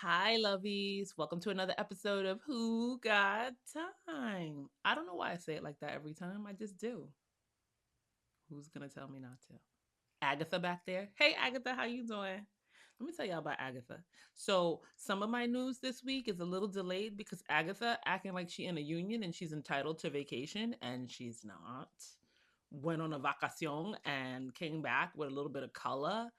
Hi, lovies. Welcome to another episode of Who Got Time. I don't know why I say it like that every time. I just do. Who's going to tell me not to? Agatha back there. Hey, Agatha, how you doing? Let me tell y'all about Agatha. So, some of my news this week is a little delayed because Agatha acting like she in a union and she's entitled to vacation and she's not. Went on a vacation and came back with a little bit of color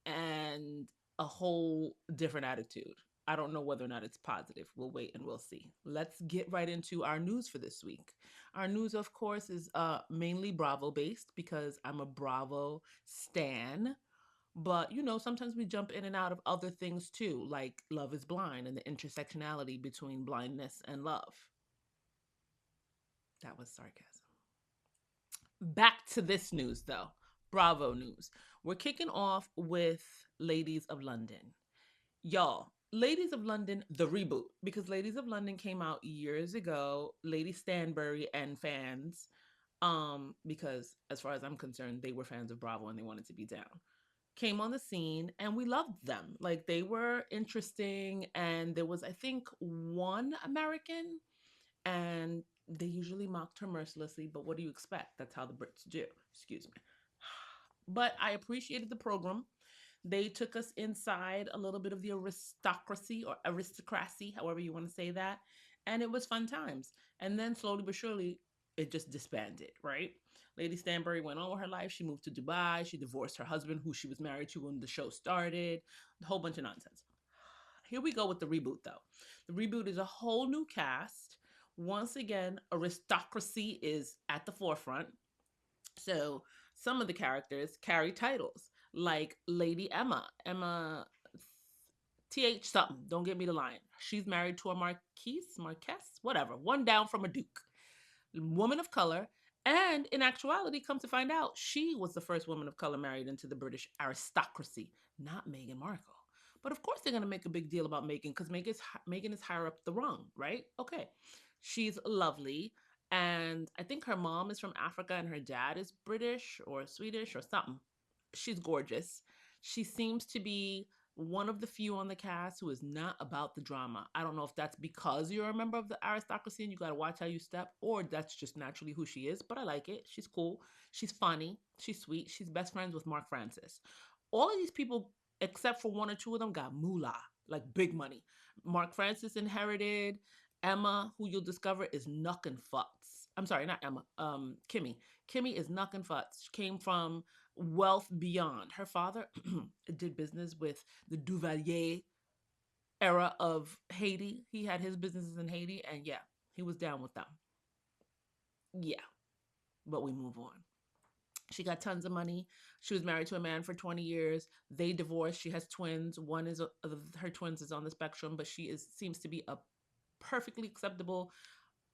and a whole different attitude. I don't know whether or not it's positive. We'll wait and we'll see. Let's get right into our news for this week. Our news, of course, is mainly Bravo based because I'm a Bravo stan. But sometimes we jump in and out of other things too, like Love is Blind and the intersectionality between blindness and love. That was sarcasm. Back to this news, though. Bravo news. We're kicking off with Ladies of London. Y'all, Ladies of London, the reboot, because Ladies of London came out years ago. Lady Stanbury and fans, because as far as I'm concerned, they were fans of Bravo and they wanted to be down. Came on the scene and we loved them. Like they were interesting, and there was, I think, one American, and they usually mocked her mercilessly. But what do you expect? That's how the Brits do. Excuse me. But I appreciated the program. They took us inside a little bit of the aristocracy or aristocracy, however you want to say that. And it was fun times. And then slowly but surely, it just disbanded, right? Lady Stanbury went on with her life. She moved to Dubai. She divorced her husband, who she was married to when the show started. A whole bunch of nonsense. Here we go with the reboot, though. The reboot is a whole new cast. Once again, aristocracy is at the forefront. So some of the characters carry titles, like Lady Emma. Emma TH something. Don't get me the line. She's married to a Marquess, whatever. One down from a duke. Woman of color. And in actuality, come to find out, she was the first woman of color married into the British aristocracy, not Meghan Markle. But of course, they're going to make a big deal about Meghan because Meghan is higher up the rung, right? Okay. She's lovely. And I think her mom is from Africa and her dad is British or Swedish or something. She's gorgeous. She seems to be one of the few on the cast who is not about the drama. I don't know if that's because you're a member of the aristocracy and you got to watch how you step, or that's just naturally who she is. But I like it. She's cool. She's funny. She's sweet. She's best friends with Mark Francis. All of these people, except for one or two of them, got moolah, like big money. Mark Francis inherited. Emma, who you'll discover is knuckin' futz. I'm sorry, not Emma. Kimmy. Kimmy is knuckin' futz. She came from wealth beyond. Her father did business with the Duvalier era of Haiti. He had his businesses in Haiti, and yeah, he was down with them. Yeah, but we move on. She got tons of money. She was married to a man for 20 years. They divorced. She has twins. One is her twins is on the spectrum, but she is seems to be a perfectly acceptable,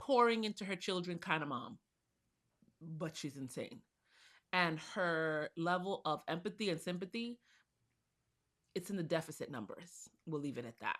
pouring into her children kind of mom. But she's insane. And her level of empathy and sympathy, it's in the deficit numbers. We'll leave it at that.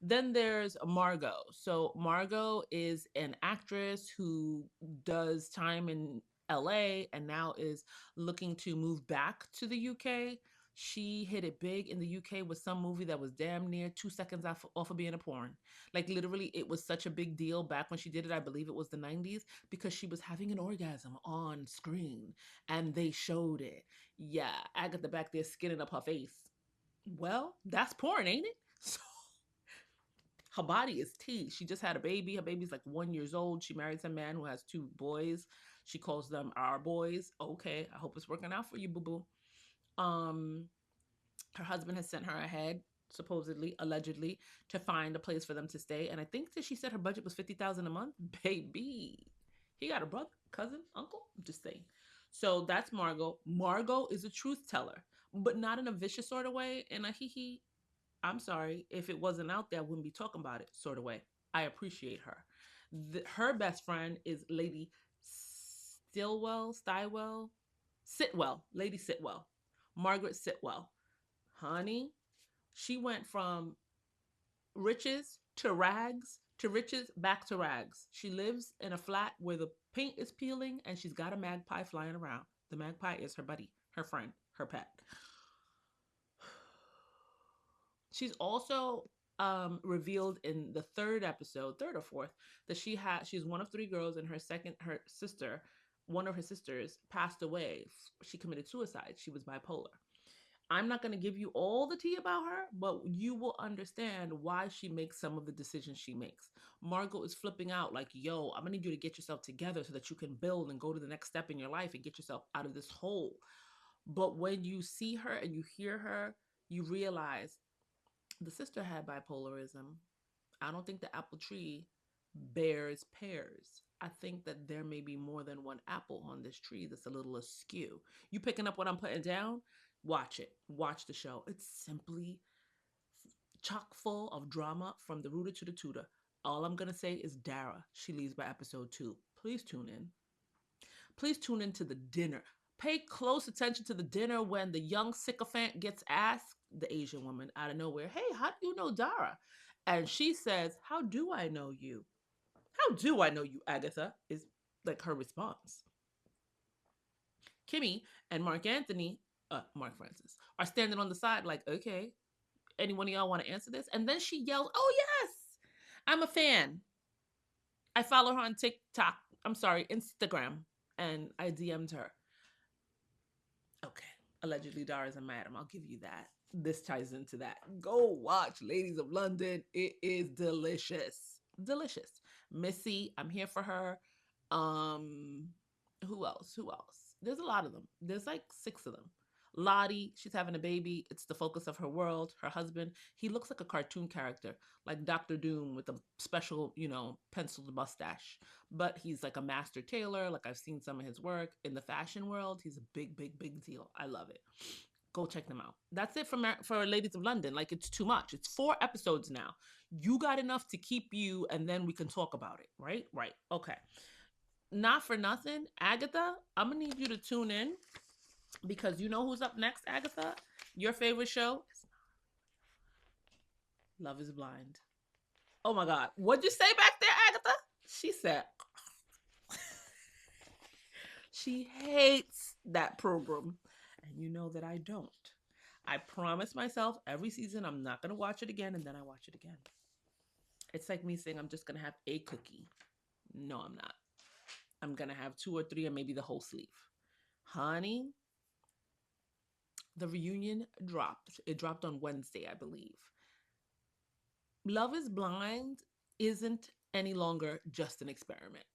Then there's Margot. So Margot is an actress who does time in LA and now is looking to move back to the UK. She hit it big in the UK with some movie that was damn near 2 seconds off of being a porn. Like literally, it was such a big deal back when she did it. I believe it was the 90s because she was having an orgasm on screen and they showed it. Yeah, Agatha back there skinning up her face. Well, that's porn, ain't it? So her body is tea. She just had a baby. Her baby's like 1 year old. She married some man who has two boys. She calls them our boys. Okay, I hope it's working out for you, boo boo. Um, Her husband has sent her ahead, supposedly, allegedly, to find a place for them to stay. And I think that she said her budget was 50,000 a month. Baby, he got a brother, cousin, uncle. I'm just saying. So that's Margot. Margot is a truth teller, but not in a vicious sort of way. In a hee hee, I'm sorry, if it wasn't out there, I wouldn't be talking about it sort of way. I appreciate her. Her best friend is Lady Sitwell, Lady Sitwell, Margaret Sitwell. Honey, she went from riches to rags to riches back to rags. She lives in a flat where the paint is peeling and she's got a magpie flying around. The magpie is her buddy, her friend, her pet. She's also revealed in the third episode, third or fourth, that she's one of three girls, and her sister, one of her sisters passed away. She committed suicide. She was bipolar. I'm not going to give you all the tea about her, but you will understand why she makes some of the decisions she makes. Margot is flipping out like, yo, I'm going to need you to get yourself together so that you can build and go to the next step in your life and get yourself out of this hole. But when you see her and you hear her, you realize the sister had bipolarism. I don't think the apple tree bears pears. I think that there may be more than one apple on this tree that's a little askew. You picking up what I'm putting down? Watch it. Watch the show. It's simply chock full of drama from the rooter to the tutor. All I'm going to say is Dara. She leaves by episode 2. Please tune in. Please tune into the dinner. Pay close attention to the dinner when the young sycophant gets asked, the Asian woman out of nowhere, hey, how do you know Dara? And she says, how do I know you? How do I know you, Agatha? Is like her response. Kimmy and Mark Francis, are standing on the side like, okay, any one of y'all want to answer this? And then she yells, oh, yes, I'm a fan. I follow her on TikTok. I'm sorry, Instagram. And I DM'd her. Okay. Allegedly, Dara's a madam. I'll give you that. This ties into that. Go watch Ladies of London. It is delicious. Delicious. Missy, I'm here for her. Um, who else? Who else? There's a lot of them. There's like 6 of them. Lottie, she's having a baby. It's the focus of her world. Her husband, he looks like a cartoon character, like Dr. Doom with a special, penciled mustache. But he's like a master tailor. Like I've seen some of his work in the fashion world. He's a big, big, big deal. I love it. Go check them out. That's it for Ladies of London. Like it's too much. It's 4 episodes now. You got enough to keep you, and then we can talk about it. Right? Right. Okay. Not for nothing, Agatha. I'm gonna need you to tune in because you know who's up next, Agatha. Your favorite show, Love Is Blind. Oh my God, what'd you say back there, Agatha? She said she hates that program, and you know that I don't. I promise myself every season I'm not gonna watch it again, and then I watch it again. It's like me saying I'm just gonna have a cookie. No, I'm not. I'm gonna have 2 or 3, or maybe the whole sleeve. Honey, the reunion dropped. It dropped on Wednesday, I believe. Love is Blind isn't any longer just an experiment.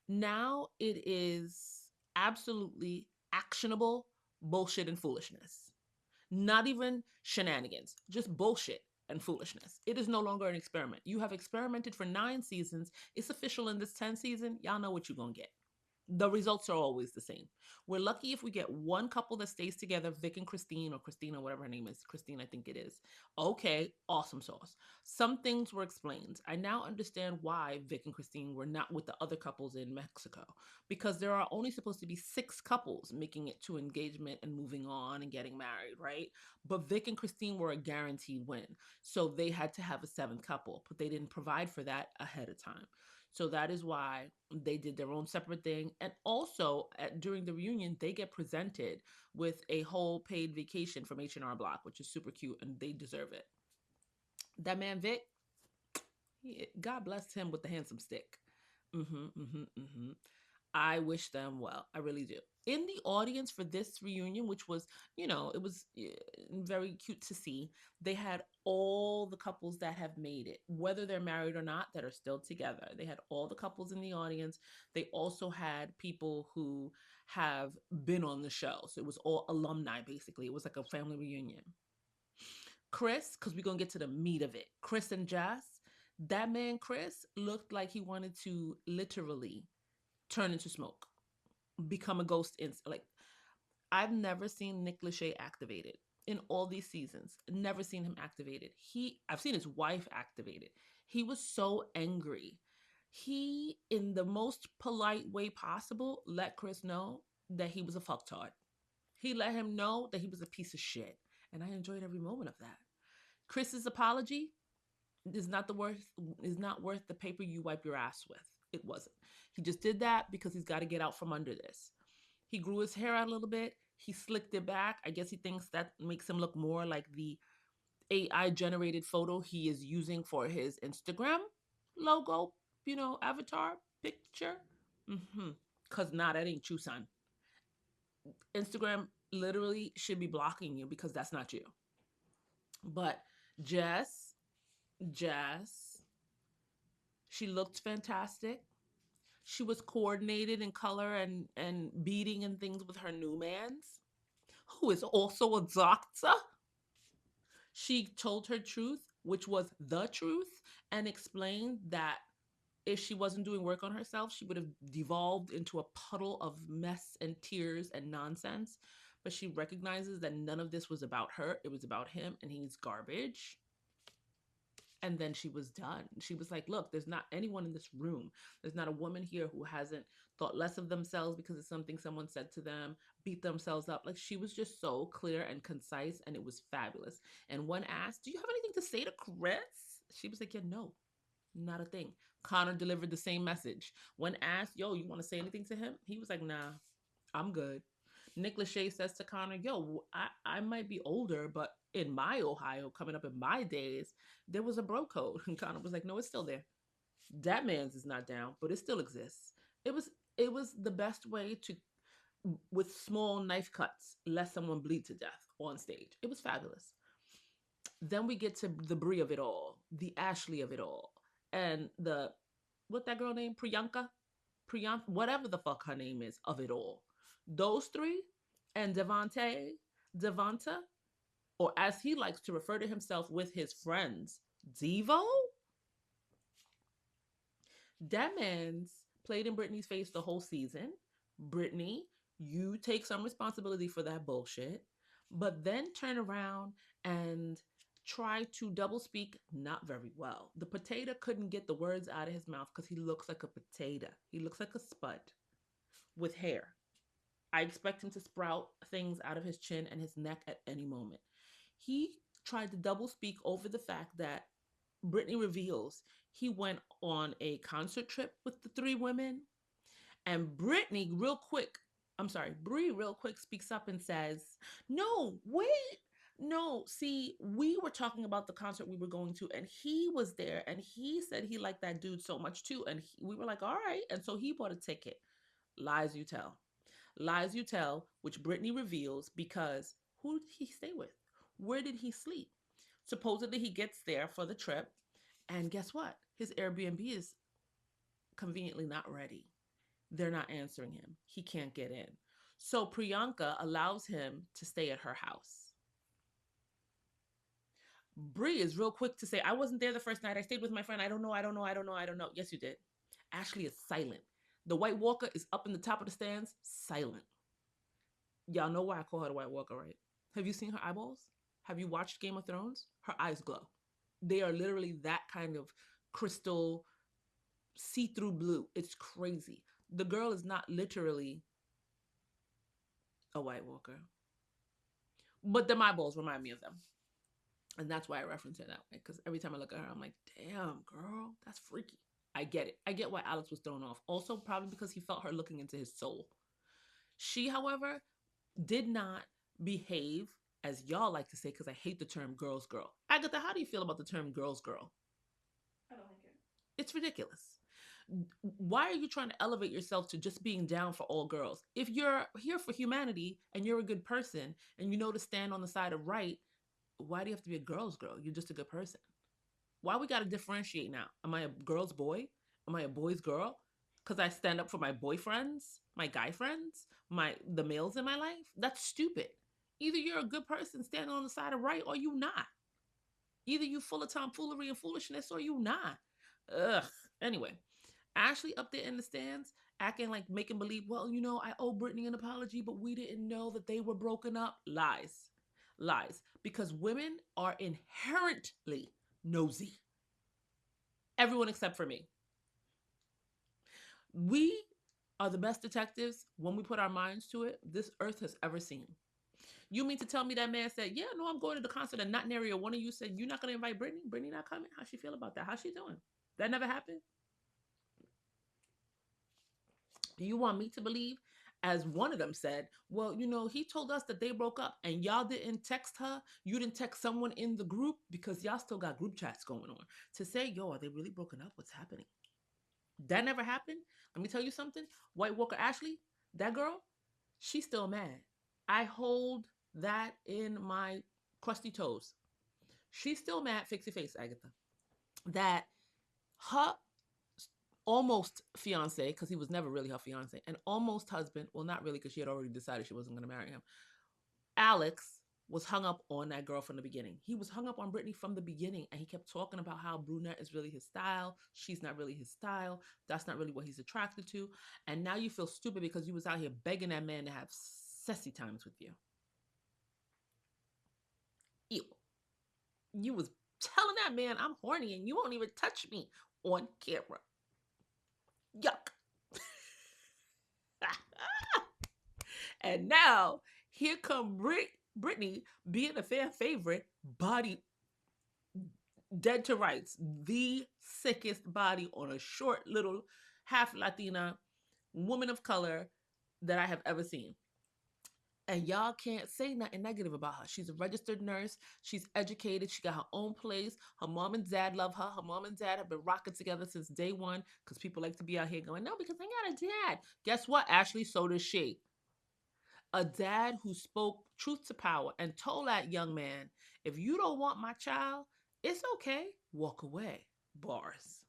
Now it is absolutely actionable bullshit and foolishness. Not even shenanigans, just bullshit and foolishness. It is no longer an experiment. You have experimented for 9 seasons. It's official in this 10th season. Y'all know what you're going to get. The results are always the same. We're lucky if we get one couple that stays together, Vic and Christine, or Christina, whatever her name is. Christine, I think it is. Okay, awesome sauce. Some things were explained. I now understand why Vic and Christine were not with the other couples in Mexico, because there are only supposed to be 6 couples making it to engagement and moving on and getting married, right? But Vic and Christine were a guaranteed win. So they had to have a 7th couple, but they didn't provide for that ahead of time. So that is why they did their own separate thing. And also during the reunion, they get presented with a whole paid vacation from H&R Block, which is super cute, and they deserve it. That man Vic, God bless him with the handsome stick. Mm-hmm, mm-hmm, mm-hmm. I wish them well. I really do. In the audience for this reunion, which was, it was very cute to see, they had all the couples that have made it, whether they're married or not, that are still together. They had all the couples in the audience. They also had people who have been on the show. So it was all alumni, basically. It was like a family reunion. Chris, because we're going to get to the meat of it. Chris and Jess, that man, Chris, looked like he wanted to literally turn into smoke, become a ghost. Like, I've never seen Nick Lachey activated in all these seasons. Never seen him activated. I've seen his wife activated. He was so angry. He, in the most polite way possible, let Chris know that he was a fucktard. He let him know that he was a piece of shit. And I enjoyed every moment of that. Chris's apology is not worth the paper you wipe your ass with. It wasn't. He just did that because he's got to get out from under this. He grew his hair out a little bit. He slicked it back. I guess he thinks that makes him look more like the AI generated photo he is using for his Instagram logo, avatar picture. Mm-hmm. Cause nah, that ain't you, son. Instagram literally should be blocking you because that's not you. But Jess, Jess, she looked fantastic. She was coordinated in color and beading and things with her new man's, who is also a doctor. She told her truth, which was the truth, and explained that if she wasn't doing work on herself, she would have devolved into a puddle of mess and tears and nonsense. But she recognizes that none of this was about her. It was about him, and he's garbage. And then she was done. She was like, look, there's not anyone in this room. There's not a woman here who hasn't thought less of themselves because of something someone said to them, beat themselves up. Like, she was just so clear and concise, and it was fabulous. And when asked, do you have anything to say to Chris? She was like, yeah, no, not a thing. Connor delivered the same message. When asked, yo, you want to say anything to him? He was like, nah, I'm good. Nick Lachey says to Connor, yo, I might be older, but in my Ohio, coming up in my days, there was a bro code. And Connor was like, no, it's still there. That man's is not down, but it still exists. It was the best way to, with small knife cuts, let someone bleed to death on stage. It was fabulous. Then we get to the Brie of it all, the Ashley of it all, and the, what that girl named, Priyanka, whatever the fuck her name is, of it all. Those three, and Devonta, or as he likes to refer to himself with his friends, Devo. That man's played in Britney's face the whole season. Britney, you take some responsibility for that bullshit, but then turn around and try to double speak not very well. The potato couldn't get the words out of his mouth because he looks like a potato. He looks like a spud with hair. I expect him to sprout things out of his chin and his neck at any moment. He tried to double speak over the fact that Brittany reveals he went on a concert trip with the three women, and Brittany real quick, I'm sorry, Brie real quick speaks up and says, "No, wait. No, see, we were talking about the concert we were going to, and he was there, and he said he liked that dude so much too." And we were like, all right. And so he bought a ticket. Lies you tell. Lies you tell, which Brittany reveals because who did he stay with? Where did he sleep? Supposedly he gets there for the trip, and guess what? His Airbnb is conveniently not ready. They're not answering him. He can't get in. So Priyanka allows him to stay at her house. Bree is real quick to say, I wasn't there the first night. I stayed with my friend. I don't know. I don't know. I don't know. I don't know. Yes, you did. Ashley is silent. The White Walker is up in the top of the stands, silent. Y'all know why I call her the White Walker, right? Have you seen her eyeballs? Have you watched Game of Thrones? Her eyes glow. They are literally that kind of crystal, see through blue. It's crazy. The girl is not literally a White Walker, but the eyeballs remind me of them. And that's why I reference her that way. Because every time I look at her, I'm like, damn, girl, that's freaky. I get it. I get why Alex was thrown off. Also, probably because he felt her looking into his soul. She, however, did not behave as y'all like to say, because I hate the term girl's girl. Agatha, how do you feel about the term girl's girl? I don't like it. It's ridiculous. Why are you trying to elevate yourself to just being down for all girls? If you're here for humanity and you're a good person and you know to stand on the side of right, why do you have to be a girl's girl? You're just a good person. Why we got to differentiate now? Am I a girl's boy? Am I a boy's girl? Because I stand up for my boyfriends, my guy friends, the males in my life? That's stupid. Either you're a good person standing on the side of right or you not. Either you full of tomfoolery and foolishness or you not. Ugh. Anyway, Ashley up there in the stands acting like making believe, well, I owe Brittany an apology, but we didn't know that they were broken up. Lies. Lies. Because women are inherently nosy. Everyone except for me. We are the best detectives when we put our minds to it this earth has ever seen. You mean to tell me that man said, yeah, no, I'm going to the concert and not in area. One of you said, you're not going to invite Brittany? Brittany not coming? How she feel about that? How's she doing? That never happened? You want me to believe As one of them said, well, he told us that they broke up and y'all didn't text her. You didn't text someone in the group because y'all still got group chats going on to say, yo, are they really broken up? What's happening? That never happened. Let me tell you something. White Walker Ashley, that girl, she's still mad. I hold that in my crusty toes. She's still mad, fix your face, Agatha, that her almost fiance, because he was never really her fiance, and almost husband, well, not really, because she had already decided she wasn't going to marry him. Alex was hung up on that girl from the beginning. He was hung up on Brittany from the beginning, and he kept talking about how brunette is really his style. She's not really his style. That's not really what he's attracted to. And now you feel stupid because you was out here begging that man to have sexy times with you. Ew. You was telling that man I'm horny and you won't even touch me on camera. Yuck. And now here come Brittany being a fan favorite, body dead to rights, the sickest body on a short little half Latina woman of color that I have ever seen. And y'all can't say nothing negative about her. She's a registered nurse. She's educated. She got her own place. Her mom and dad love her. Her mom and dad have been rocking together since day one because people like to be out here going, no, because I got a dad. Guess what, Ashley? So does she. A dad who spoke truth to power and told that young man, if you don't want my child, it's okay. Walk away. Bars.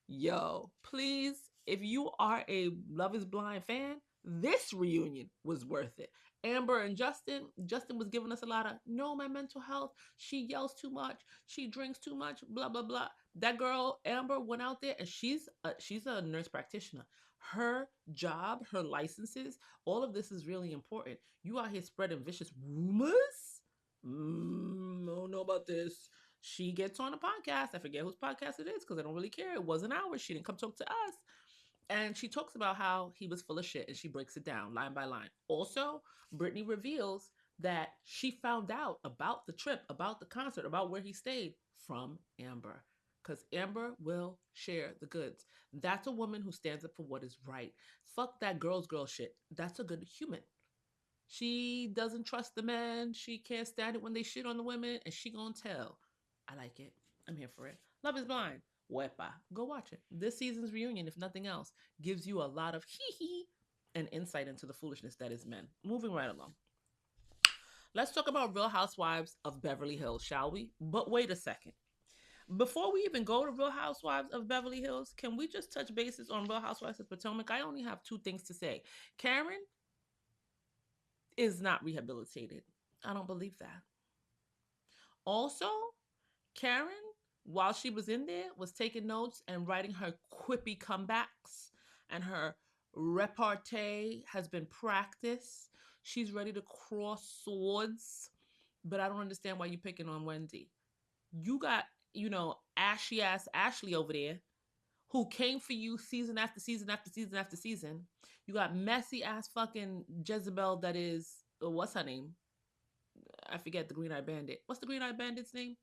Yo, please, if you are a Love is Blind fan, this reunion was worth it. Amber and Justin was giving us a lot of, no, my mental health. She yells too much. She drinks too much. Blah blah blah. That girl Amber went out there and she's a nurse practitioner. Her job, her licenses, all of this is really important. You out here spreading vicious rumors. I don't know about this. She gets on a podcast. I forget whose podcast it is because I don't really care. It wasn't ours. She didn't come talk to us. And she talks about how he was full of shit and she breaks it down line by line. Also, Brittany reveals that she found out about the trip, about the concert, about where he stayed from Amber. Because Amber will share the goods. That's a woman who stands up for what is right. Fuck that girl's girl shit. That's a good human. She doesn't trust the men. She can't stand it when they shit on the women, and she gonna tell. I like it. I'm here for it. Love is Blind. Wepa. Go watch it. This season's reunion, if nothing else, gives you a lot of hee hee and insight into the foolishness that is men. Moving right along. Let's talk about Real Housewives of Beverly Hills, shall we? But wait a second. Before we even go to Real Housewives of Beverly Hills, can we just touch bases on Real Housewives of Potomac? I only have two things to say. Karen is not rehabilitated. I don't believe that. Also, Karen, while she was in there, was taking notes and writing her quippy comebacks, and her repartee has been practiced. She's ready to cross swords, but I don't understand why you're picking on Wendy. You got, ashy ass Ashley over there who came for you season after season after season after season. You got messy ass fucking Jezebel that is, what's her name? I forget the Green Eye Bandit. What's the Green Eye Bandit's name?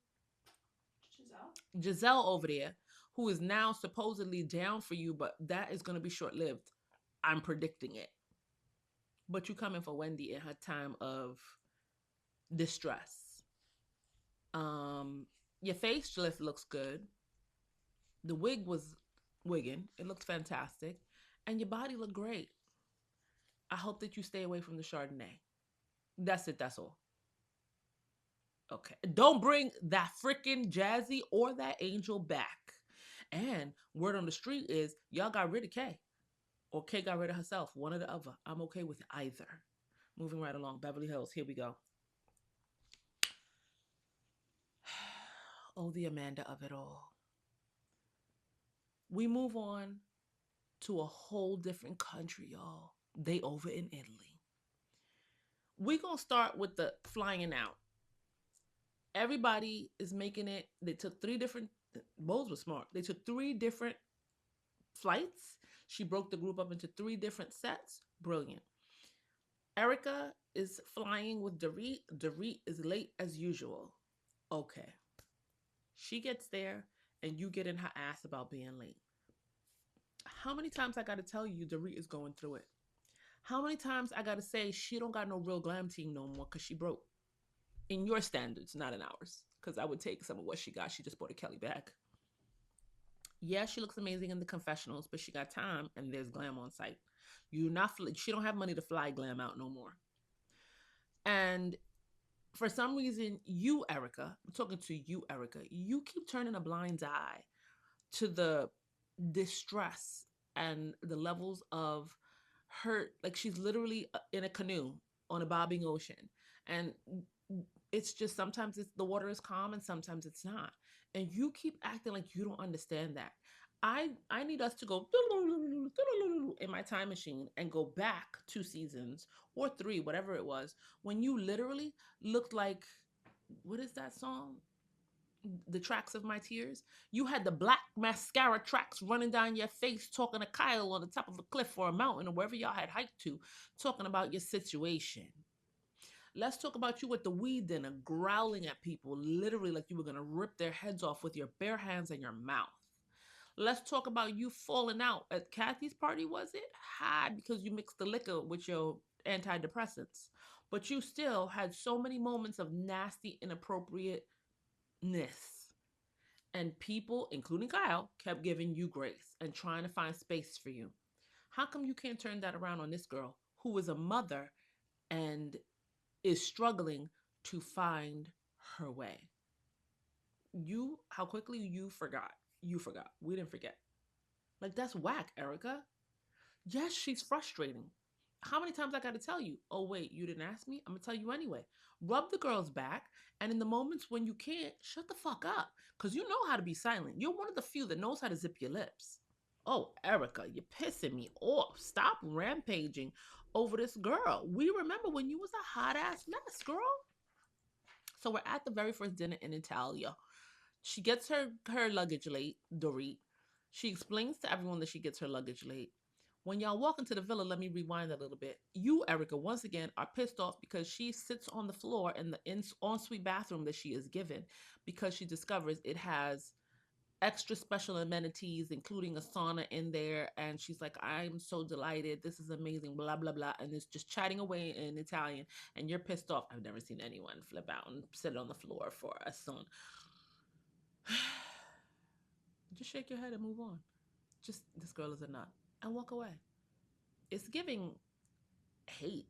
Giselle? Giselle over there, who is now supposedly down for you, but that is going to be short lived. I'm predicting it. But you coming for Wendy in her time of distress. Um, your face lift looks good. The wig was wigging. It looked fantastic. And your body looked great. I hope that you stay away from the Chardonnay. That's it. That's all. Okay. Don't bring that freaking Jazzy or that Angel back. And word on the street is y'all got rid of Kay. Or Kay got rid of herself. One or the other. I'm okay with either. Moving right along. Beverly Hills. Here we go. Oh, the Amanda of it all. We move on to a whole different country, y'all. They over in Italy. We gonna start with the flying out. Everybody is making it. They took three different. Bose was smart. They took three different flights. She broke the group up into three different sets. Brilliant. Erica is flying with Dorit. Dorit is late as usual. Okay. She gets there and you get in her ass about being late. How many times I gotta tell you Dorit is going through it? How many times I gotta say she don't got no real glam team no more because she broke? In your standards, not in ours. Because I would take some of what she got. She just bought a Kelly bag. Yeah, she looks amazing in the confessionals, but she got time and there's glam on site. You not she don't have money to fly glam out no more. And for some reason, you, Erica, I'm talking to you, Erica, you keep turning a blind eye to the distress and the levels of hurt. Like she's literally in a canoe on a bobbing ocean. And it's just sometimes the water is calm and sometimes it's not. And you keep acting like you don't understand that. I need us to go in my time machine and go back 2 seasons or three, whatever it was, when you literally looked like, what is that song? The tracks of my tears. You had the black mascara tracks running down your face, talking to Kyle on the top of a cliff or a mountain or wherever y'all had hiked to, talking about your situation. Let's talk about you at the weed dinner, growling at people, literally like you were gonna rip their heads off with your bare hands and your mouth. Let's talk about you falling out at Kathy's party, was it? High because you mixed the liquor with your antidepressants. But you still had so many moments of nasty inappropriateness. And people, including Kyle, kept giving you grace and trying to find space for you. How come you can't turn that around on this girl who is a mother and is struggling to find her way? How quickly you forgot. You forgot. We didn't forget. Like, that's whack, Erica. Yes, she's frustrating. How many times I got to tell you? Oh, wait, you didn't ask me? I'm going to tell you anyway. Rub the girl's back, and in the moments when you can't, shut the fuck up. Because you know how to be silent. You're one of the few that knows how to zip your lips. Oh, Erica, you're pissing me off. Stop rampaging over this girl. We remember when you was a hot ass mess, girl. So we're at the very first dinner in Italia. She gets her luggage late, Dorit. She explains to everyone that she gets her luggage late. When y'all walk into the villa, let me rewind a little bit. You, Erica, once again are pissed off because she sits on the floor in the ensuite bathroom that she is given because she discovers it has extra special amenities, including a sauna in there. And she's like, I'm so delighted. This is amazing, blah, blah, blah. And it's just chatting away in Italian. And you're pissed off. I've never seen anyone flip out and sit on the floor for a sauna. Just shake your head and move on. Just, this girl is a nut. And walk away. It's giving hate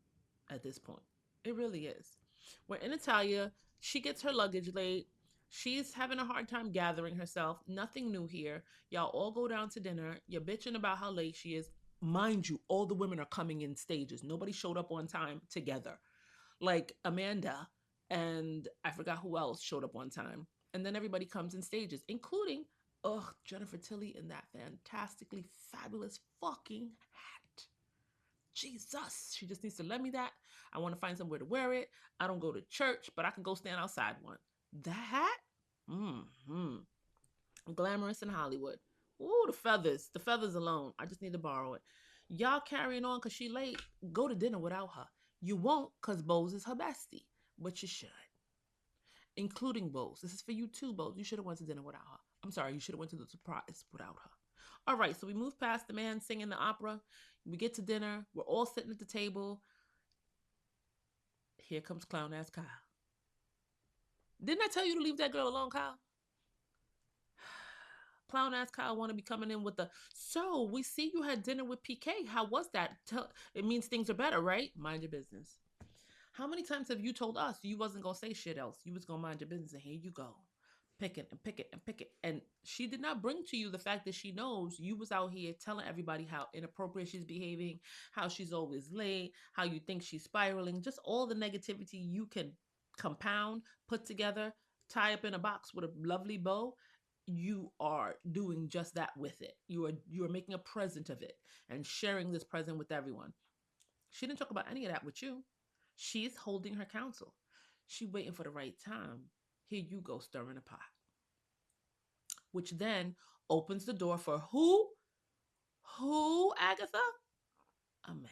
at this point. It really is. We're in Italia. She gets her luggage late. She's having a hard time gathering herself. Nothing new here. Y'all all go down to dinner. You're bitching about how late she is. Mind you, all the women are coming in stages. Nobody showed up on time together. Like Amanda and I forgot who else showed up on time. And then everybody comes in stages, including, Jennifer Tilly in that fantastically fabulous fucking hat. Jesus, she just needs to let me that. I want to find somewhere to wear it. I don't go to church, but I can go stand outside one. That hat? Mm-hmm. Glamorous in Hollywood. Ooh, the feathers alone. I just need to borrow it. Y'all carrying on because she late. Go to dinner without her. You won't because Bose is her bestie, but you should, including Bose. This is for you too, Bose. You should have went to dinner without her. I'm sorry, you should have went to the surprise without her. All right, so we move past the man singing the opera. We get to dinner. We're all sitting at the table. Here comes clown ass Kyle. Didn't I tell you to leave that girl alone, Kyle? Clown ass Kyle want to be coming in with the, so we see you had dinner with PK. How was that? It means things are better, right? Mind your business. How many times have you told us you wasn't gonna say shit else? You was gonna mind your business, and here you go. Pick it and pick it and pick it. And she did not bring to you the fact that she knows you was out here telling everybody how inappropriate she's behaving, how she's always late, how you think she's spiraling, just all the negativity you can compound, put together, tie up in a box with a lovely bow. You are doing just that with it. You are making a present of it and sharing this present with everyone. She didn't talk about any of that with you. She's holding her counsel. She waiting for the right time. Here you go stirring a pot, which then opens the door for who? Who, Agatha? Amanda.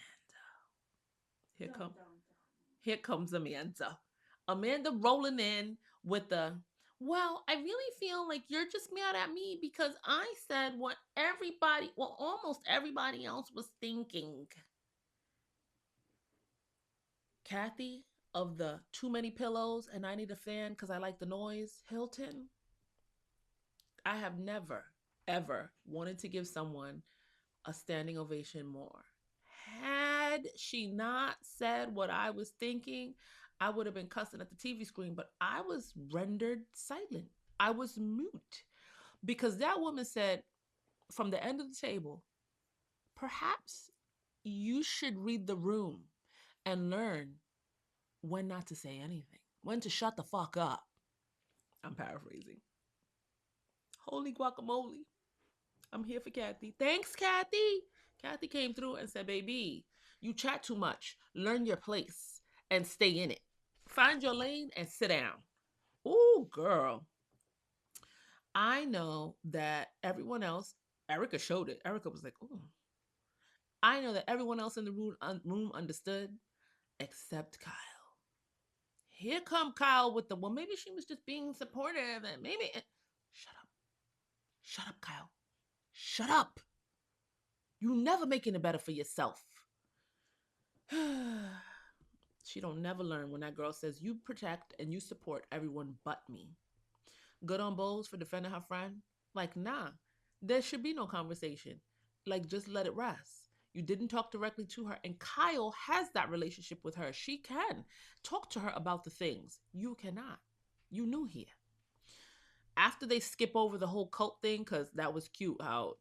Here Dun, come dun, dun. here comes Amanda. Amanda rolling in with the, Well, I really feel like you're just mad at me because I said what everybody, well, almost everybody else was thinking. Kathy of the Too Many Pillows and I Need a Fan because I like the noise, Hilton, I have never, ever wanted to give someone a standing ovation more. Had she not said what I was thinking, I would have been cussing at the TV screen, but I was rendered silent. I was mute because that woman said from the end of the table, perhaps you should read the room and learn when not to say anything, when to shut the fuck up. I'm paraphrasing. Holy guacamole. I'm here for Kathy. Thanks, Kathy. Kathy came through and said, baby, you chat too much. Learn your place and stay in it. Find your lane and sit down. Ooh, girl. I know that everyone else, Erica showed it. Erica was like, ooh. I know that everyone else in the room understood except Kyle. Here come Kyle with the, well, maybe she was just being supportive and maybe. Shut up. Shut up, Kyle. Shut up. You never making it better for yourself. She don't never learn when that girl says you protect and you support everyone but me. Good on Bowles for defending her friend. Like, nah, there should be no conversation. Like, just let it rest. You didn't talk directly to her, and Kyle has that relationship with her. She can talk to her about the things you cannot. You knew here. After they skip over the whole cult thing, because that was cute how,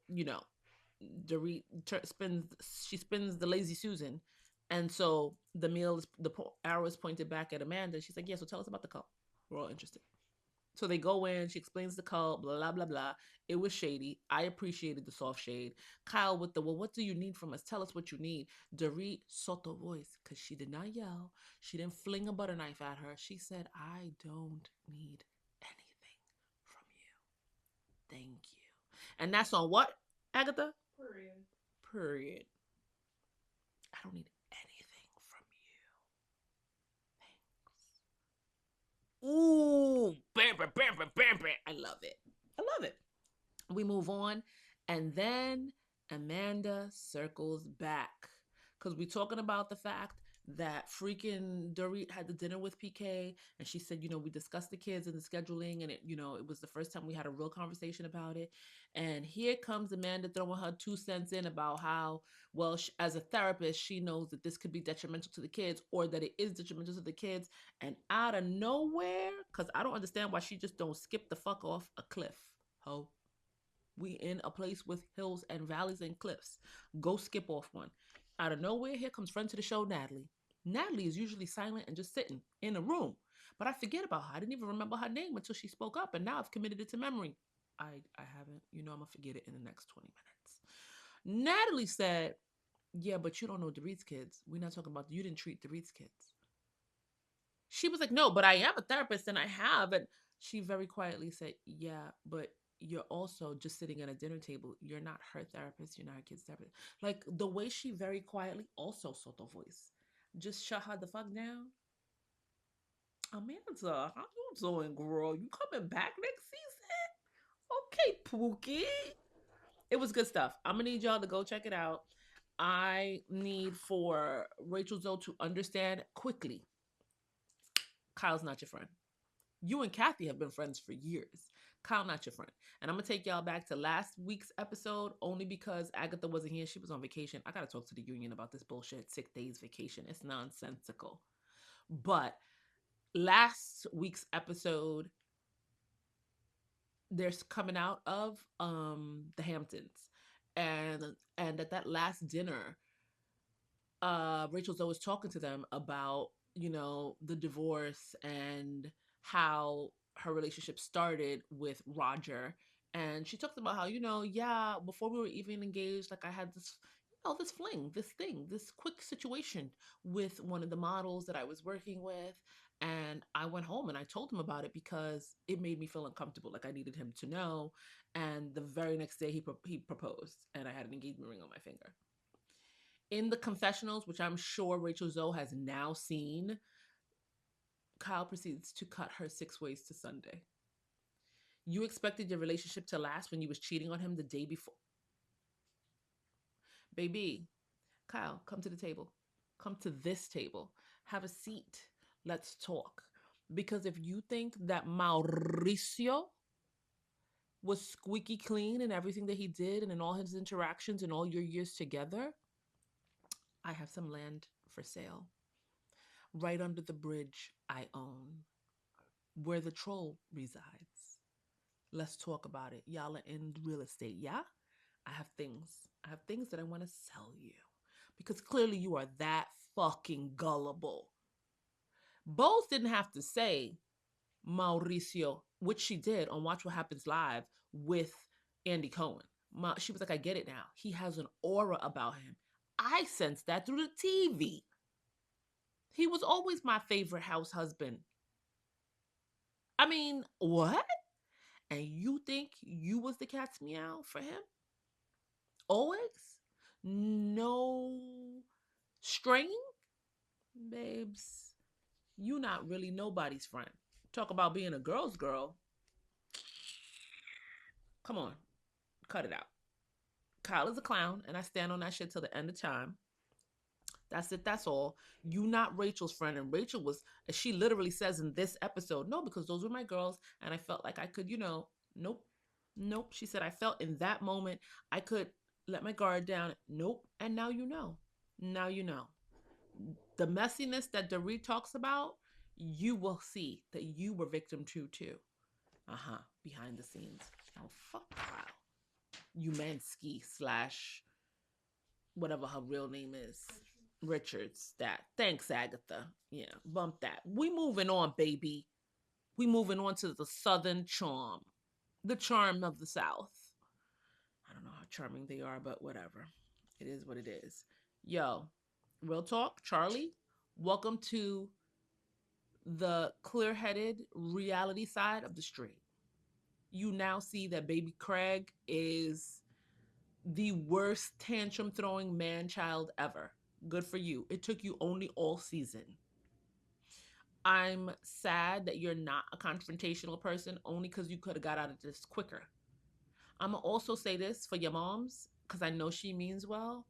Dorit spins she spins the lazy Susan, and so the meal is the arrow is pointed back at Amanda. She's like, "Yeah, so tell us about the cult. We're all interested." So they go in. She explains the cult. Blah blah blah blah. It was shady. I appreciated the soft shade. Kyle with the, well, what do you need from us? Tell us what you need. Dorit soto voice because she did not yell. She didn't fling a butter knife at her. She said, "I don't need anything from you. Thank you." And that's on what, Agatha? Period. Period. I don't need anything from you. Ooh, bam, bam, bam, bam, bam, bam. I love it. I love it. We move on. And then Amanda circles back because we're talking about the fact that freaking Dorit had the dinner with PK and she said, we discussed the kids and the scheduling and it was the first time we had a real conversation about it. And here comes Amanda throwing her 2 cents in about how, well, as a therapist, she knows that this could be detrimental to the kids or that it is detrimental to the kids. And out of nowhere, because I don't understand why she just don't skip the fuck off a cliff, ho. We in a place with hills and valleys and cliffs. Go skip off one. Out of nowhere, here comes friend to the show, Natalie. Natalie is usually silent and just sitting in a room. But I forget about her. I didn't even remember her name until she spoke up, and now I've committed it to memory. I haven't. I'm gonna forget it in the next 20 minutes. Natalie said, yeah, but you don't know Dorit's kids. We're not talking about, you didn't treat Dorit's kids. She was like, no, but I am a therapist and I have. And she very quietly said, yeah, but you're also just sitting at a dinner table. You're not her therapist. You're not her kid's therapist. Like the way she very quietly, also Soto voice, just shut her the fuck down. Amanda, how you doing, girl? You coming back next season? Okay, Pookie. It was good stuff. I'm gonna need y'all to go check it out. I need for Rachel Zoe to understand quickly. Kyle's not your friend. You and Kathy have been friends for years. Kyle, not your friend. And I'm gonna take y'all back to last week's episode only because Agatha wasn't here. She was on vacation. I gotta talk to the union about this bullshit 6 days vacation. It's nonsensical. But last week's episode, there's coming out of the Hamptons. And at that last dinner, Rachel's always talking to them about, the divorce and how her relationship started with Roger. And she talks about how, yeah, before we were even engaged, like I had this, this fling, this thing, this quick situation with one of the models that I was working with. And I went home and I told him about it because it made me feel uncomfortable. Like I needed him to know. And the very next day he proposed and I had an engagement ring on my finger. In the confessionals, which I'm sure Rachel Zoe has now seen, Kyle proceeds to cut her 6 ways to Sunday. You expected your relationship to last when you was cheating on him the day before. Baby, Kyle, come to the table. Come to this table. Have a seat. Let's talk. Because if you think that Mauricio was squeaky clean in everything that he did and in all his interactions and all your years together, I have some land for sale right under the bridge I own, where the troll resides. Let's talk about it. Y'all are in real estate, yeah? I have things. I have things that I want to sell you. Because clearly you are that fucking gullible. Both didn't have to say Mauricio, which she did on Watch What Happens Live with Andy Cohen. She was like, I get it now. He has an aura about him. I sensed that through the TV. He was always my favorite house husband. I mean, what? And you think you was the cat's meow for him? Always? No string? Babes, you not really nobody's friend. Talk about being a girl's girl. Come on, cut it out. Kyle is a clown, and I stand on that shit till the end of time. That's it. That's all. You not Rachel's friend, and Rachel was. She literally says in this episode, no, because those were my girls, and I felt like I could, nope, nope. She said I felt in that moment I could let my guard down. Nope. And now you know. Now you know. The messiness that Dorit talks about, you will see that you were victim to too. Behind the scenes. Oh fuck Kyle. Umansky slash whatever her real name is. Richards. That. Thanks, Agatha. Yeah, bump that. We moving on, baby. We moving on to the Southern charm. The charm of the South. I don't know how charming they are, but whatever. It is what it is. Yo, real talk, Charlie. Welcome to the clear-headed reality side of the street. You now see that baby Craig is the worst tantrum throwing man child ever. Good for you. It took you only all season. I'm sad that you're not a confrontational person only because you could have got out of this quicker. I'm going to also say this for your moms because I know she means well,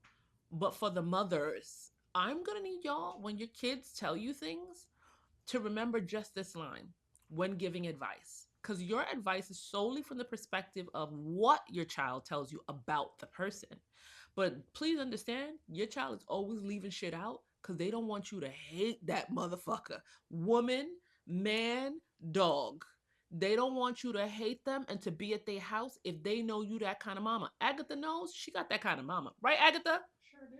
but for the mothers, I'm going to need y'all when your kids tell you things to remember just this line when giving advice. Because your advice is solely from the perspective of what your child tells you about the person. But please understand, your child is always leaving shit out because they don't want you to hate that motherfucker. Woman, man, dog. They don't want you to hate them and to be at their house if they know you that kind of mama. Agatha knows she got that kind of mama. Right, Agatha? Sure do.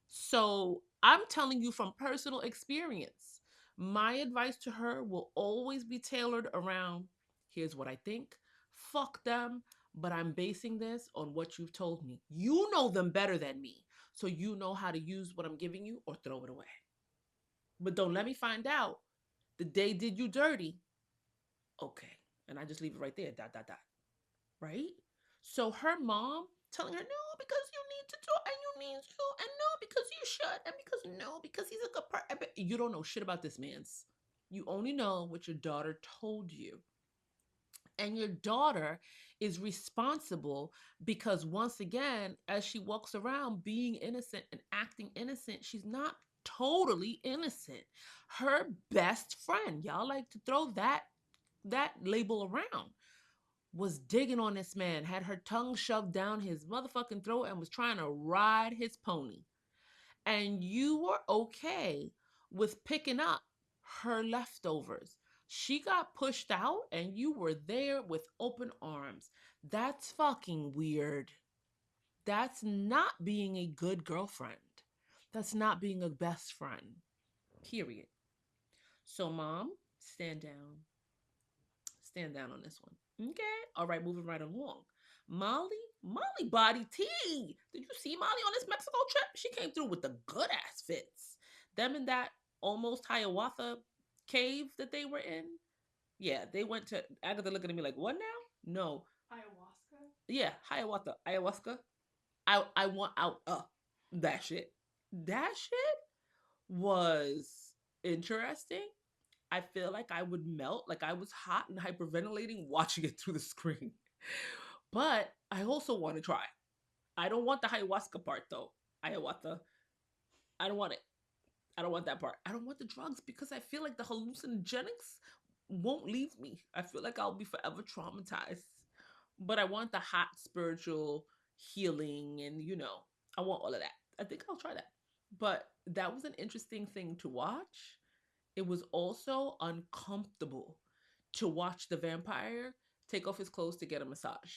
So I'm telling you from personal experience. My advice to her will always be tailored around here's what I think. Fuck them, but I'm basing this on what you've told me. You know them better than me. So you know how to use what I'm giving you or throw it away. But don't let me find out the day did you dirty. Okay. And I just leave it right there. Dot, dot, dot. Right? So her mom telling her, no, because you need to do, and you need to, and no, because you should, and because no, because he's a good person. You don't know shit about this man's. You only know what your daughter told you. And your daughter is responsible because, once again, as she walks around being innocent and acting innocent, she's not totally innocent. Her best friend, y'all like to throw that label around, was digging on this man, had her tongue shoved down his motherfucking throat and was trying to ride his pony. And you were okay with picking up her leftovers. She got pushed out and you were there with open arms. That's fucking weird. That's not being a good girlfriend. That's not being a best friend. Period. So, mom, stand down. Stand down on this one. Okay. All right, moving right along. Molly Body T. Did you see Molly on this Mexico trip? She came through with the good ass fits. Them in that almost Hiawatha cave that they were in. Yeah, they went to Agatha looking at me like, what now? No. Ayahuasca? Yeah, Hiawatha. Ayahuasca. I want out that shit. That shit was interesting. I feel like I would melt, like I was hot and hyperventilating watching it through the screen. But I also want to try. I don't want the ayahuasca part though. Ayahuasca. I don't want it. I don't want that part. I don't want the drugs because I feel like the hallucinogenics won't leave me. I feel like I'll be forever traumatized. But I want the hot spiritual healing and, I want all of that. I think I'll try that. But that was an interesting thing to watch. It was also uncomfortable to watch the vampire take off his clothes to get a massage.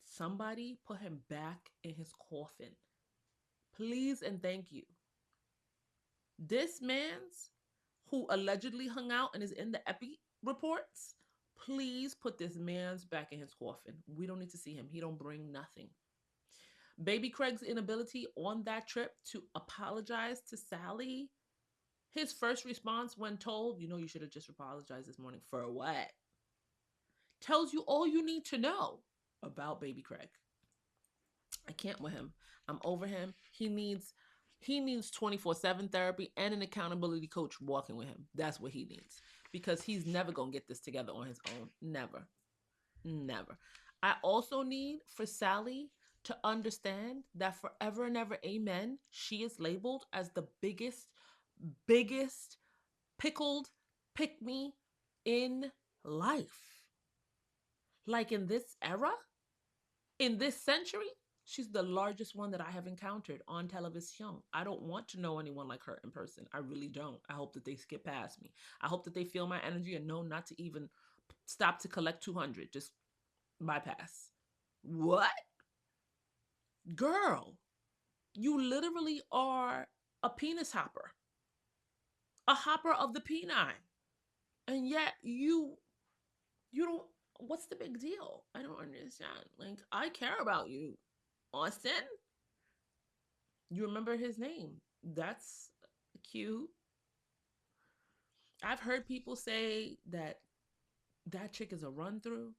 Somebody put him back in his coffin. Please and thank you. This man's who allegedly hung out and is in the epi reports, please put this man's back in his coffin. We don't need to see him. He don't bring nothing. Baby Craig's inability on that trip to apologize to Sally. His first response when told, you should have just apologized this morning for what? Tells you all you need to know about Baby Craig. I can't with him. I'm over him. He needs 24/7 therapy and an accountability coach walking with him. That's what he needs. Because he's never going to get this together on his own. Never. Never. I also need for Sally to understand that forever and ever, amen, she is labeled as the biggest pickled pick me in life. Like in this era, in this century, she's the largest one that I have encountered on television. I don't want to know anyone like her in person. I really don't. I hope that they skip past me. I hope that they feel my energy and know not to even stop to collect 200. Just bypass. What? Girl, you literally are a penis hopper, a hopper of the peni. And yet you don't, what's the big deal? I don't understand. Like, I care about you. Austin, you remember his name. That's cute. I've heard people say that that chick is a run through.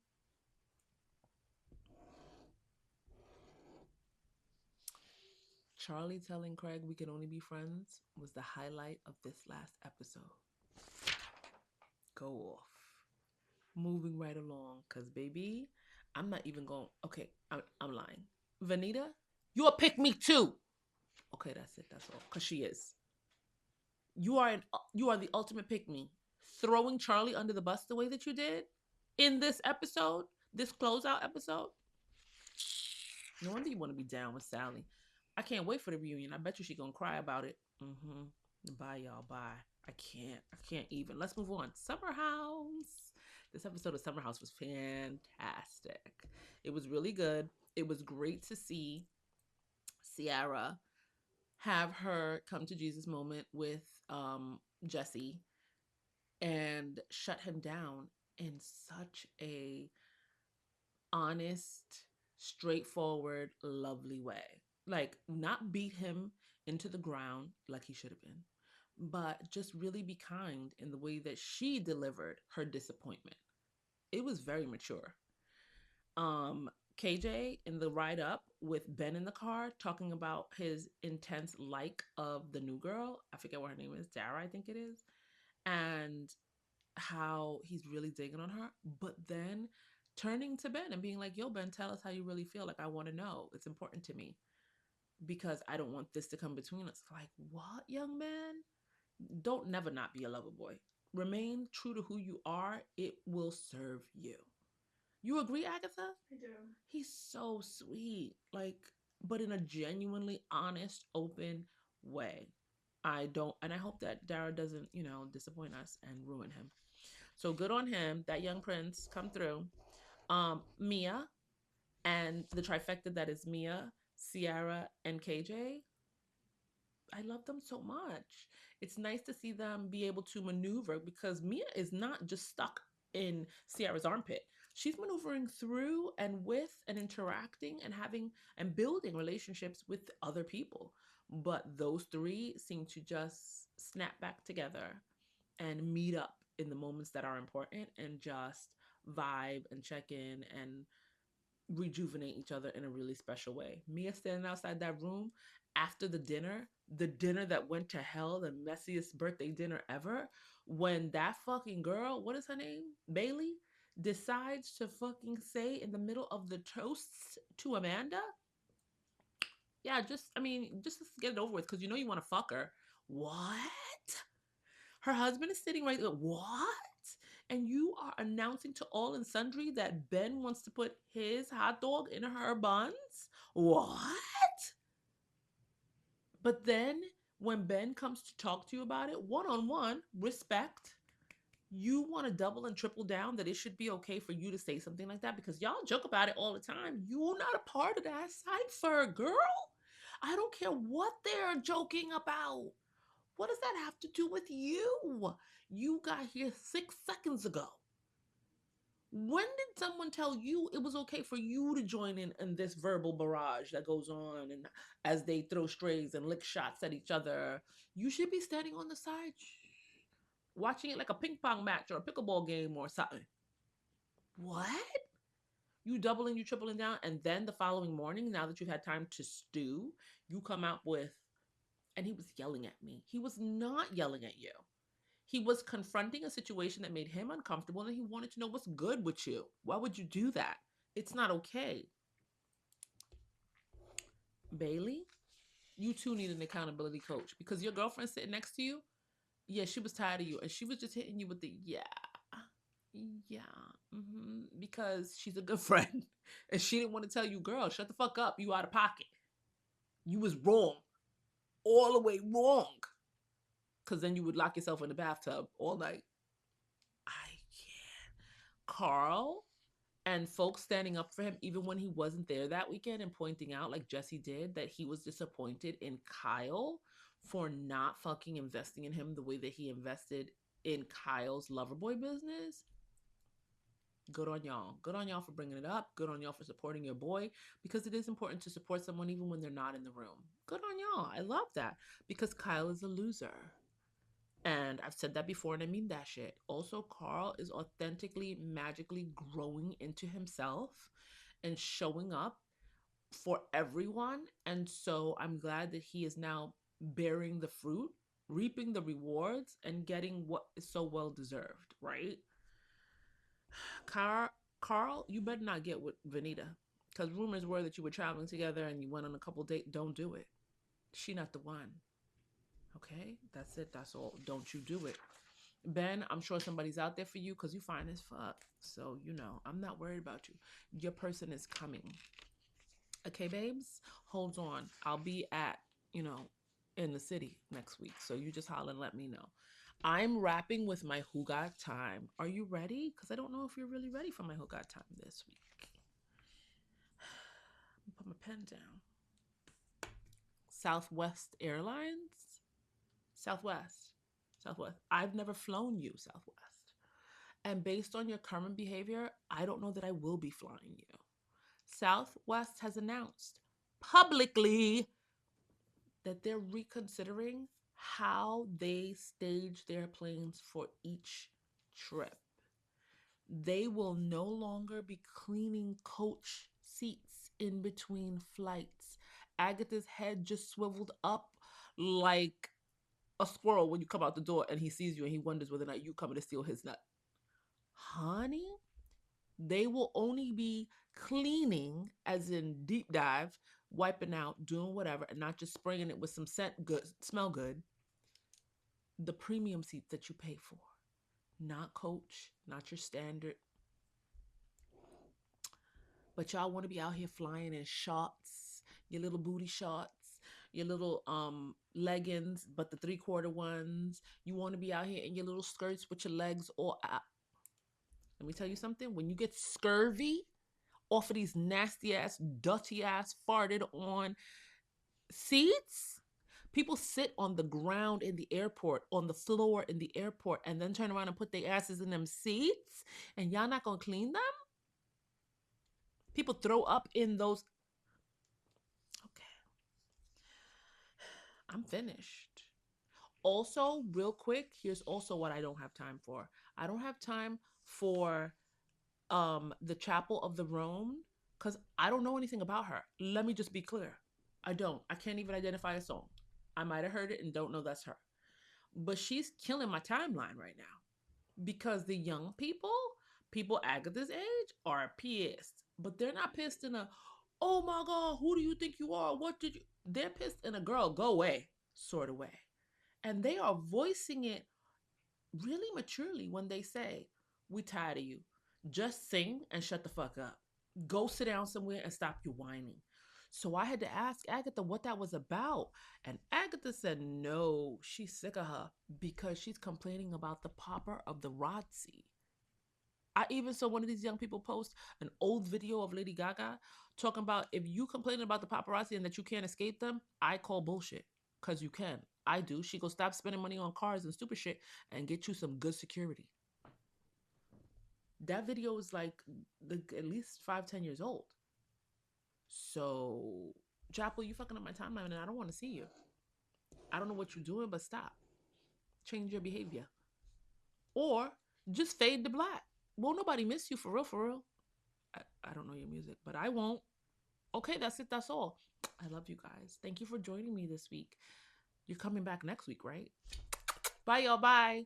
Charlie telling Craig we can only be friends was the highlight of this last episode. Go off. Moving right along. Because, baby, I'm not even going. Okay, I'm lying. Vanita, you a pick me too. Okay, that's it. That's all. Because she is. You are the ultimate pick me. Throwing Charlie under the bus the way that you did in this episode, this closeout episode. No wonder you want to be down with Sally. I can't wait for the reunion. I bet you she gonna cry about it. Bye, y'all. Bye. I can't. I can't even. Let's move on. Summer House. This episode of Summer House was fantastic. It was really good. It was great to see Ciara have her come to Jesus moment with Jesse and shut him down in such a honest, straightforward, lovely way. Like, not beat him into the ground like he should have been, but just really be kind in the way that she delivered her disappointment. It was very mature. Um, KJ in the ride up with Ben in the car talking about his intense like of the new girl. I forget what her name is, Dara, I think it is. And how he's really digging on her, but then turning to Ben and being like, yo, Ben, tell us how you really feel. Like, I want to know. It's important to me because I don't want this to come between us. Like, what, young man? Don't never not be a lover boy. Remain true to who you are. It will serve you. You agree, Agatha? I do. He's so sweet. Like, but in a genuinely honest, open way. I don't, and I hope that Dara doesn't, disappoint us and ruin him. So good on him. That young prince come through. Mia and the trifecta that is Mia, Ciara, and KJ. I love them so much. It's nice to see them be able to maneuver because Mia is not just stuck in Ciara's armpit. She's maneuvering through and with and interacting and having and building relationships with other people. But those three seem to just snap back together and meet up in the moments that are important and just vibe and check in and rejuvenate each other in a really special way. Mia standing outside that room after the dinner that went to hell, the messiest birthday dinner ever, when that fucking girl, what is her name? Bailey, decides to fucking say in the middle of the toasts to Amanda, yeah, just let's get it over with because you know you want to fuck her. What? Her husband is sitting right there. What? And you are announcing to all and sundry that Ben wants to put his hot dog in her buns? What? But then when Ben comes to talk to you about it, one on one, respect, you want to double and triple down that it should be okay for you to say something like that because y'all joke about it all the time. You're not a part of that cipher, girl. I don't care what they're joking about. What does that have to do with you? You got here 6 seconds ago. When did someone tell you it was okay for you to join in this verbal barrage that goes on and as they throw strays and lick shots at each other? You should be standing on the side watching it like a ping pong match or a pickleball game or something. What? You doubling, you tripling down, and then the following morning, now that you've had time to stew, you come out with, and he was yelling at me. He was not yelling at you. He was confronting a situation that made him uncomfortable and he wanted to know what's good with you. Why would you do that? It's not okay. Bailey, you too need an accountability coach because your girlfriend sitting next to you, yeah, she was tired of you and she was just hitting you with the yeah, because she's a good friend and she didn't want to tell you, girl, shut the fuck up. You out of pocket. You was wrong, all the way wrong. Because then you would lock yourself in the bathtub all night. I can't. Carl and folks standing up for him even when he wasn't there that weekend and pointing out like Jesse did that he was disappointed in Kyle for not fucking investing in him the way that he invested in Kyle's Loverboy business. Good on y'all. Good on y'all for bringing it up. Good on y'all for supporting your boy because it is important to support someone even when they're not in the room. Good on y'all. I love that because Kyle is a loser. And I've said that before and I mean that shit. Also, Carl is authentically, magically growing into himself and showing up for everyone. And so I'm glad that he is now bearing the fruit, reaping the rewards, and getting what is so well deserved, right? Carl, Carl, you better not get with Vanita. Because rumors were that you were traveling together and you went on a couple dates. Don't do it. She not the one. Okay? That's it. That's all. Don't you do it. Ben, I'm sure somebody's out there for you because you fine as fuck. So, I'm not worried about you. Your person is coming. Okay, babes? Hold on. I'll be in the city next week. So you just holler and let me know. I'm wrapping with my Who Got Time. Are you ready? Because I don't know if you're really ready for my Who Got Time this week. Put my pen down. Southwest Airlines? Southwest. Southwest. I've never flown you, Southwest. And based on your current behavior, I don't know that I will be flying you. Southwest has announced publicly that they're reconsidering how they stage their planes for each trip. They will no longer be cleaning coach seats in between flights. Agatha's head just swiveled up like a squirrel when you come out the door and he sees you and he wonders whether or not you coming to steal his nut. Honey, they will only be cleaning, as in deep dive, wiping out, doing whatever, and not just spraying it with some scent good, smell good. The premium seats that you pay for, not coach, not your standard. But y'all want to be out here flying in shorts, your little booty shorts, your little leggings, but the 3/4 ones. You want to be out here in your little skirts with your legs all out. Let me tell you something. When you get scurvy off of these nasty ass, dirty ass, farted on seats, people sit on the ground in the airport, on the floor in the airport, and then turn around and put their asses in them seats, and y'all not gonna clean them? People throw up in those. Okay, I'm finished. Also, real quick, here's also what I don't have time for. I don't have time for the Chapel of the Rome because I don't know anything about her. Let me just be clear. I don't. I can't even identify a song. I might have heard it and don't know that's her. But she's killing my timeline right now because the young people Agatha's age, are pissed. But they're not pissed in a, oh my God, who do you think you are? What did you? They're pissed in a girl, go away sort of way. And they are voicing it really maturely when they say, we tired of you. Just sing and shut the fuck up. Go sit down somewhere and stop your whining. So I had to ask Agatha what that was about. And Agatha said no, she's sick of her because she's complaining about the popper of the Rodsy. I even saw one of these young people post an old video of Lady Gaga talking about, if you complaining about the paparazzi and that you can't escape them, I call bullshit. Cause you can. I do. She go stop spending money on cars and stupid shit and get you some good security. That video is like at least 5, 10 years old. So, Japple, you fucking up my timeline and I don't want to see you. I don't know what you're doing, but stop. Change your behavior. Or just fade to black. Won't nobody miss you for real, for real. I don't know your music, but I won't. Okay, that's it. That's all. I love you guys. Thank you for joining me this week. You're coming back next week, right? Bye, y'all. Bye.